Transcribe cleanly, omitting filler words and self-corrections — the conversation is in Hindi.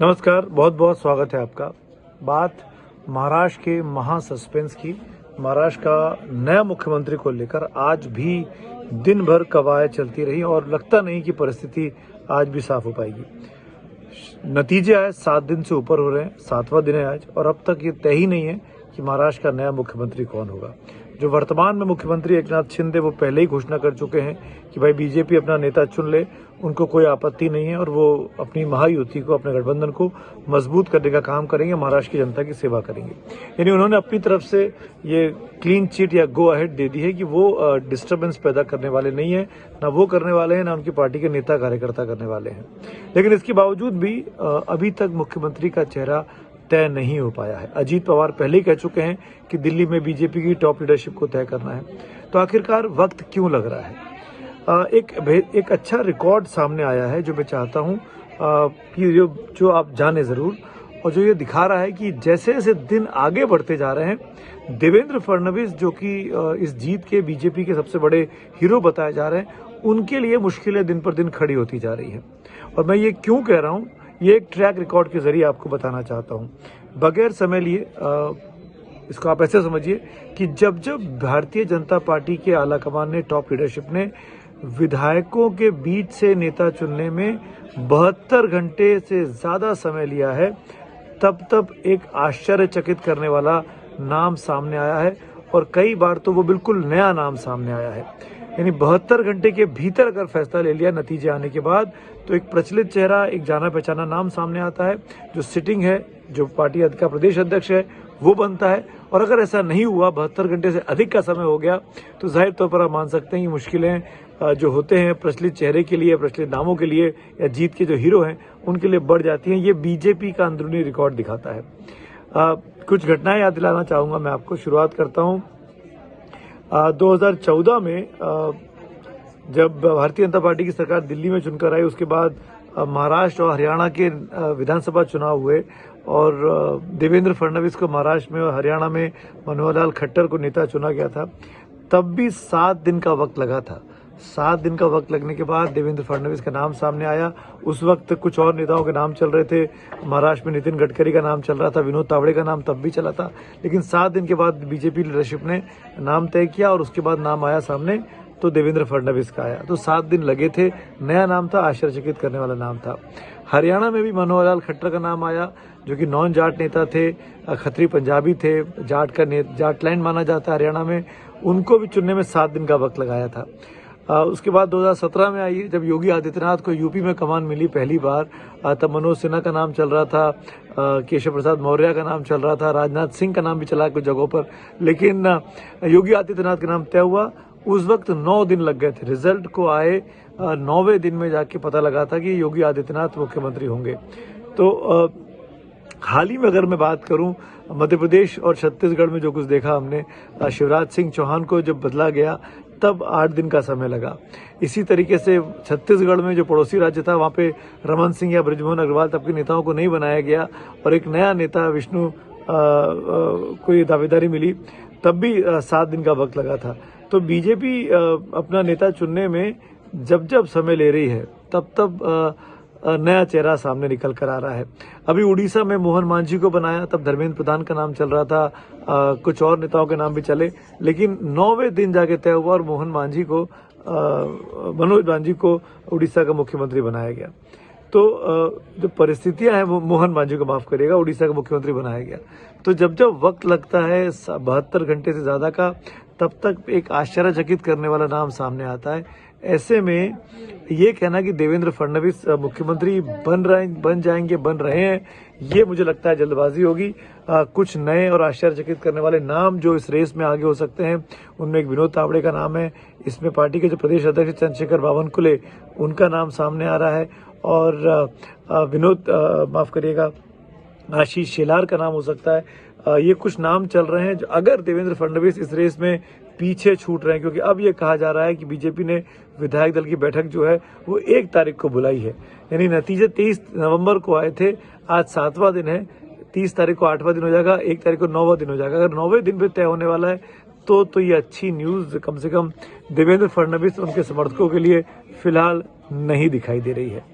नमस्कार, बहुत बहुत स्वागत है आपका। बात महाराष्ट्र के महा सस्पेंस की। महाराष्ट्र का नया मुख्यमंत्री को लेकर आज भी दिन भर कवायद चलती रही और लगता नहीं कि परिस्थिति आज भी साफ हो पाएगी। नतीजे आज 7 दिन से ऊपर हो रहे हैं, 7वां दिन है आज, और अब तक ये तय ही नहीं है कि महाराष्ट्र का नया मुख्यमंत्री कौन होगा। जो वर्तमान में मुख्यमंत्री एकनाथ शिंदे वो पहले ही घोषणा कर चुके हैं कि भाई बीजेपी अपना नेता चुन ले, उनको कोई आपत्ति नहीं है और वो अपनी महायुति को, अपने गठबंधन को मजबूत करने का काम करेंगे, महाराष्ट्र की जनता की सेवा करेंगे। यानी उन्होंने अपनी तरफ से ये क्लीन चिट या गो अहेड दे दी है कि वो डिस्टर्बेंस पैदा करने वाले नहीं है, ना वो करने वाले हैं, ना उनकी पार्टी के नेता कार्यकर्ता करने वाले हैं। लेकिन इसके बावजूद भी अभी तक मुख्यमंत्री का चेहरा तय नहीं हो पाया है। अजीत पवार पहले ही कह चुके हैं कि दिल्ली में बीजेपी की टॉप लीडरशिप को तय करना है। तो आखिरकार वक्त क्यों लग रहा है? एक अच्छा रिकॉर्ड सामने आया है जो मैं चाहता हूं कि जो आप जाने जरूर, और जो ये दिखा रहा है कि जैसे जैसे दिन आगे बढ़ते जा रहे हैं, देवेंद्र फडणवीस जो कि इस जीत के बीजेपी के सबसे बड़े हीरो बताए जा रहे हैं, उनके लिए मुश्किलें दिन पर दिन खड़ी होती जा रही हैं। और मैं ये क्यों कह रहा हूं, ये एक ट्रैक रिकॉर्ड के जरिए आपको बताना चाहता हूं, बगैर समय लिए। इसको आप ऐसे समझिए कि जब जब भारतीय जनता पार्टी के आलाकमान ने, टॉप लीडरशिप ने विधायकों के बीच से नेता चुनने में 72 घंटे से ज्यादा समय लिया है, तब एक आश्चर्यचकित करने वाला नाम सामने आया है, और कई बार तो वो बिल्कुल नया नाम सामने आया है। यानी 72 घंटे के भीतर अगर फैसला ले लिया नतीजे आने के बाद, तो एक प्रचलित चेहरा, एक जाना पहचाना नाम सामने आता है, जो सिटिंग है, जो पार्टी का प्रदेश अध्यक्ष है, वो बनता है। और अगर ऐसा नहीं हुआ, 72 घंटे से अधिक का समय हो गया, तो जाहिर तौर पर आप मान सकते हैं कि मुश्किलें जो होते हैं प्रचलित चेहरे के लिए, प्रचलित नामों के लिए, या जीत के जो हीरो हैं उनके लिए बढ़ जाती हैं। ये बीजेपी का अंदरूनी रिकॉर्ड दिखाता है। कुछ घटनाएं याद दिलाना चाहूंगा मैं आपको। शुरुआत करता हूं 2014 में, जब भारतीय जनता पार्टी की सरकार दिल्ली में चुनकर आई, उसके बाद महाराष्ट्र और हरियाणा के विधानसभा चुनाव हुए, और देवेंद्र फडणवीस को महाराष्ट्र में और हरियाणा में मनोहर लाल खट्टर को नेता चुना गया था। तब भी 7 दिन का वक्त लगा था। 7 दिन का वक्त लगने के बाद देवेंद्र फडणवीस का नाम सामने आया। उस वक्त कुछ और नेताओं के नाम चल रहे थे। महाराष्ट्र में नितिन गडकरी का नाम चल रहा था, विनोद तावड़े का नाम तब भी चला था। लेकिन 7 दिन के बाद बीजेपी लीडरशिप ने नाम तय किया, और उसके बाद नाम आया सामने, तो देवेंद्र फडणवीस का आया। तो 7 दिन लगे थे। नया नाम था, आश्चर्यचकित करने वाला नाम था। हरियाणा में भी मनोहर लाल खट्टर का नाम आया, जो कि नॉन जाट नेता थे, खत्री पंजाबी थे, जाट लैंड माना जाता है हरियाणा में। उनको भी चुनने में 7 दिन का वक्त लगाया था। उसके बाद 2017 में आई, जब योगी आदित्यनाथ को यूपी में कमान मिली पहली बार, तब मनोज सिन्हा का नाम चल रहा था, केशव प्रसाद मौर्य का नाम चल रहा था, राजनाथ सिंह का नाम भी चला कुछ जगहों पर। लेकिन योगी आदित्यनाथ का नाम तय हुआ। उस वक्त 9 दिन लग गए थे। रिजल्ट को आए 9वें दिन में जाके पता लगा था कि योगी आदित्यनाथ मुख्यमंत्री होंगे। तो हाल ही में अगर मैं बात करूं, मध्य प्रदेश और छत्तीसगढ़ में जो कुछ देखा हमने, शिवराज सिंह चौहान को जब बदला गया तब 8 दिन का समय लगा। इसी तरीके से छत्तीसगढ़ में जो पड़ोसी राज्य था, वहां पे रमन सिंह या बृजमोहन अग्रवाल तब के नेताओं को नहीं बनाया गया, और एक नया नेता विष्णु को ये दावेदारी मिली, तब भी 7 दिन का वक्त लगा था। तो बीजेपी अपना नेता चुनने में जब जब समय ले रही है, तब नया चेहरा सामने निकल कर आ रहा है। अभी उड़ीसा में मोहन मांझी को बनाया, तब धर्मेंद्र प्रधान का नाम चल रहा था, कुछ और नेताओं के नाम भी चले, लेकिन 9वें दिन जाके तय हुआ और मनोज मांझी को उड़ीसा का मुख्यमंत्री बनाया गया। तो जो परिस्थितियां हैं, वो मोहन मांझी को माफ करिएगा, उड़ीसा का मुख्यमंत्री बनाया गया। तो जब जब वक्त लगता है 72 घंटे से ज्यादा का, तब तक एक आश्चर्यचकित करने वाला नाम सामने आता है। ऐसे में ये कहना कि देवेंद्र फडणवीस मुख्यमंत्री बन रहे हैं, ये मुझे लगता है जल्दबाजी होगी। कुछ नए और आश्चर्यचकित करने वाले नाम जो इस रेस में आगे हो सकते हैं, उनमें एक विनोद तावड़े का नाम है। इसमें पार्टी के जो प्रदेश अध्यक्ष चंद्रशेखर बावनकुले, उनका नाम सामने आ रहा है, और आशीष शेलार का नाम हो सकता है। ये कुछ नाम चल रहे हैं जो, अगर देवेंद्र फडणवीस इस रेस में पीछे छूट रहे हैं, क्योंकि अब ये कहा जा रहा है कि बीजेपी ने विधायक दल की बैठक जो है वो 1 तारीख को बुलाई है। यानी नतीजे 23 नवंबर को आए थे, आज 7वां दिन है, 30 तारीख को 8वां दिन हो जाएगा, 1 तारीख को 9वां दिन हो जाएगा। अगर 9वें दिन पे तय होने वाला है, तो ये अच्छी न्यूज कम से कम देवेंद्र फडणवीस उनके समर्थकों के लिए फिलहाल नहीं दिखाई दे रही है।